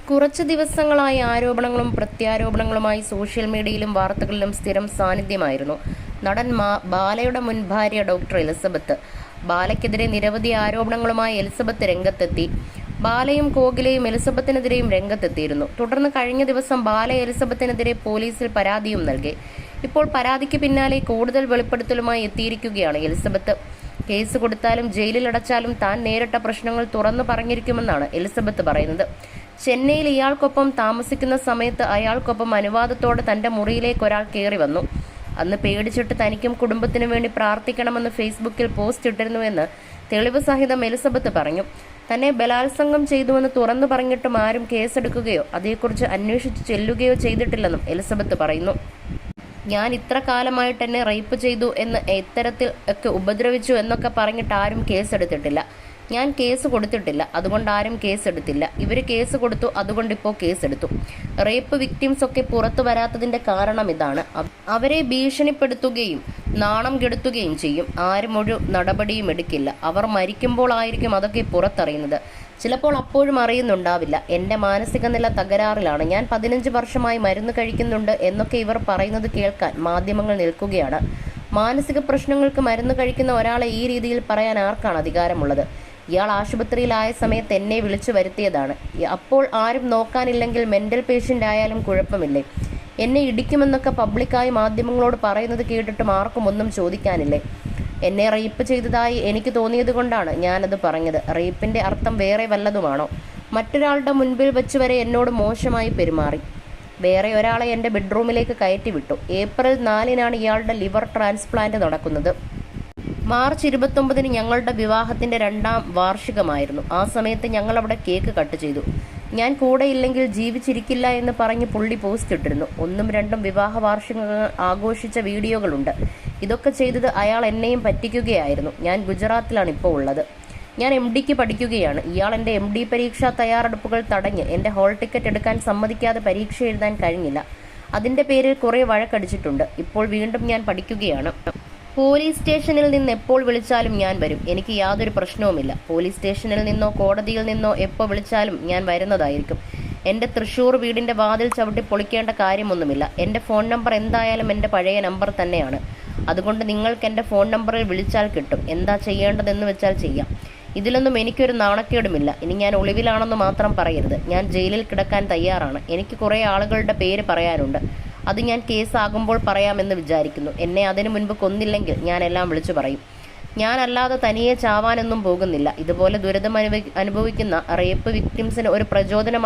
കുറച്ച് ദിവസങ്ങളായി ആരോപണങ്ങളും പ്രത്യാരോപണങ്ങളുമായി സോഷ്യൽ മീഡിയയിലും വാർത്തകളിലും സ്ഥിരം സാന്നിധ്യമായിരുന്നു നടൻ ബാലയുടെ മുൻ ഭാര്യ ഡോക്ടർ എലിസബത്ത്. ബാലയ്ക്കെതിരെ നിരവധി ആരോപണങ്ങളുമായി എലിസബത്ത് രംഗത്തെത്തി. ബാലയും കോകിലയും എലിസബത്തിനെതിരെയും രംഗത്തെത്തിയിരുന്നു. തുടർന്ന് കഴിഞ്ഞ ദിവസം ബാല എലിസബത്തിനെതിരെ പോലീസിൽ പരാതിയും നൽകി. ഇപ്പോൾ പരാതിക്ക് പിന്നാലെ കൂടുതൽ വെളിപ്പെടുത്തലുമായി എത്തിയിരിക്കുകയാണ് എലിസബത്ത്. കേസ് കൊടുത്താലും ജയിലിൽ അടച്ചാലും താൻ നേരിട്ട പ്രശ്നങ്ങൾ തുറന്നു പറഞ്ഞിരിക്കുമെന്നാണ് എലിസബത്ത് പറയുന്നത്. ചെന്നൈയിൽ ഇയാൾക്കൊപ്പം താമസിക്കുന്ന സമയത്ത് അയാൾക്കൊപ്പം അനുവാദത്തോടെ തന്റെ മുറിയിലേക്ക് ഒരാൾ കയറി വന്നു. അന്ന് പേടിച്ചിട്ട് തനിക്കും കുടുംബത്തിനു വേണ്ടി പ്രാർത്ഥിക്കണമെന്ന് ഫേസ്ബുക്കിൽ പോസ്റ്റ് ഇട്ടിരുന്നുവെന്ന് തെളിവ് സഹിതം എലിസബത്ത് പറഞ്ഞു. തന്നെ ബലാത്സംഗം ചെയ്തുവെന്ന് തുറന്നു പറഞ്ഞിട്ടും ആരും കേസെടുക്കുകയോ അതേക്കുറിച്ച് അന്വേഷിച്ചു ചെല്ലുകയോ ചെയ്തിട്ടില്ലെന്നും എലിസബത്ത് പറയുന്നു. ഞാൻ ഇത്ര കാലമായിട്ട് എന്നെ റേപ്പ് ചെയ്തു എന്ന് ഇത്തരത്തിൽ ഒക്കെ ഉപദ്രവിച്ചു എന്നൊക്കെ പറഞ്ഞിട്ട് ആരും കേസെടുത്തിട്ടില്ല. ഞാൻ കേസ് കൊടുത്തിട്ടില്ല, അതുകൊണ്ട് ആരും കേസെടുത്തില്ല. ഇവർ കേസ് കൊടുത്തു, അതുകൊണ്ട് ഇപ്പോൾ കേസെടുത്തു. റേപ്പ് വിക്ടിംസ് ഒക്കെ പുറത്തു വരാത്തതിന്റെ കാരണം ഇതാണ്. അവരെ ഭീഷണിപ്പെടുത്തുകയും നാണം കെടുത്തുകയും ചെയ്യും. ആരും ഒരു നടപടിയും എടുക്കില്ല. അവർ മരിക്കുമ്പോൾ ആയിരിക്കും അതൊക്കെ പുറത്തറിയുന്നത്. ചിലപ്പോൾ അപ്പോഴും അറിയുന്നുണ്ടാവില്ല. എൻ്റെ മാനസിക നില തകരാറിലാണ്, ഞാൻ 15 വർഷമായി മരുന്ന് കഴിക്കുന്നുണ്ട് എന്നൊക്കെ ഇവർ പറയുന്നത് കേൾക്കാൻ മാധ്യമങ്ങൾ നിൽക്കുകയാണ്. മാനസിക പ്രശ്നങ്ങൾക്ക് മരുന്ന് കഴിക്കുന്ന ഒരാളെ ഈ രീതിയിൽ പറയാൻ ആർക്കാണ് അധികാരമുള്ളത്? ഇയാൾ ആശുപത്രിയിലായ സമയത്ത് എന്നെ വിളിച്ചു വരുത്തിയതാണ്. അപ്പോൾ ആരും നോക്കാനില്ലെങ്കിൽ മെന്റൽ പേഷ്യൻ്റ് ആയാലും കുഴപ്പമില്ലേ? എന്നെ ഇടിക്കുമെന്നൊക്കെ പബ്ലിക്കായി മാധ്യമങ്ങളോട് പറയുന്നത് കേട്ടിട്ടും ആർക്കും ഒന്നും ചോദിക്കാനില്ലേ? എന്നെ റേപ്പ് ചെയ്തതായി എനിക്ക് തോന്നിയത് കൊണ്ടാണ് ഞാനത് പറഞ്ഞത്. റേപ്പിന്റെ അർത്ഥം വേറെ വല്ലതുമാണോ? മറ്റൊരാളുടെ മുൻപിൽ വെച്ച് വരെ എന്നോട് മോശമായി പെരുമാറി. വേറെ ഒരാളെ എൻ്റെ ബെഡ്റൂമിലേക്ക് കയറ്റി വിട്ടു. ഏപ്രിൽ 4-നാണ് ഇയാളുടെ ലിവർ ട്രാൻസ്പ്ലാന്റ് നടക്കുന്നത്. മാർച്ച് 29-ന് ഞങ്ങളുടെ വിവാഹത്തിന്റെ 2ാം വാർഷികമായിരുന്നു. ആ സമയത്ത് ഞങ്ങൾ അവിടെ കേക്ക് കട്ട് ചെയ്തു. ഞാൻ കൂടെയില്ലെങ്കിൽ ജീവിച്ചിരിക്കില്ല എന്ന് പറഞ്ഞ് പുള്ളി പോസ്റ്റ് ഇട്ടിരുന്നു. 1ഉം 2ഉം വിവാഹ വാർഷികങ്ങൾ ആഘോഷിച്ച വീഡിയോകളുണ്ട്. ഇതൊക്കെ ചെയ്തത് അയാൾ എന്നെയും പറ്റിക്കുകയായിരുന്നു. ഞാൻ ഗുജറാത്തിലാണ് ഇപ്പോൾ ഉള്ളത്. ഞാൻ MDക്ക് പഠിക്കുകയാണ്. ഇയാൾ എൻ്റെ MD പരീക്ഷാ തയ്യാറെടുപ്പുകൾ തടഞ്ഞ് എൻ്റെ ഹോൾ ടിക്കറ്റ് എടുക്കാൻ സമ്മതിക്കാതെ പരീക്ഷ എഴുതാൻ കഴിഞ്ഞില്ല. അതിൻ്റെ പേരിൽ കുറേ വഴക്കടിച്ചിട്ടുണ്ട്. ഇപ്പോൾ വീണ്ടും ഞാൻ പഠിക്കുകയാണ്. പോലീസ് സ്റ്റേഷനിൽ നിന്ന് എപ്പോൾ വിളിച്ചാലും ഞാൻ വരും. എനിക്ക് യാതൊരു പ്രശ്നവുമില്ല. പോലീസ് സ്റ്റേഷനിൽ നിന്നോ കോടതിയിൽ നിന്നോ എപ്പോൾ വിളിച്ചാലും ഞാൻ വരുന്നതായിരിക്കും. എൻ്റെ തൃശ്ശൂർ വീടിൻ്റെ വാതിൽ ചവിട്ടി പൊളിക്കേണ്ട കാര്യമൊന്നുമില്ല. എൻ്റെ ഫോൺ നമ്പർ എന്തായാലും എൻ്റെ പഴയ നമ്പർ തന്നെയാണ്. അതുകൊണ്ട് നിങ്ങൾക്ക് എൻ്റെ ഫോൺ നമ്പറിൽ വിളിച്ചാൽ കിട്ടും. എന്താ ചെയ്യേണ്ടതെന്ന് വെച്ചാൽ ചെയ്യാം. ഇതിലൊന്നും എനിക്കൊരു നാണക്കേടുമില്ല. ഇനി ഞാൻ ഒളിവിലാണെന്ന് മാത്രം പറയരുത്. ഞാൻ ജയിലിൽ കിടക്കാൻ തയ്യാറാണ്. എനിക്ക് കുറേ ആളുകളുടെ പേര് പറയാനുണ്ട്. അത് ഞാൻ കേസാകുമ്പോൾ പറയാമെന്ന് വിചാരിക്കുന്നു. എന്നെ അതിനു മുൻപ് കൊന്നില്ലെങ്കിൽ ഞാൻ എല്ലാം വിളിച്ചു പറയും. ഞാനല്ലാതെ തനിയെ ചാവാനൊന്നും പോകുന്നില്ല. ഇതുപോലെ ദുരിതം അനുഭവിക്കുന്ന റേപ്പ് വിക്ടിംസിന് ഒരു പ്രചോദനം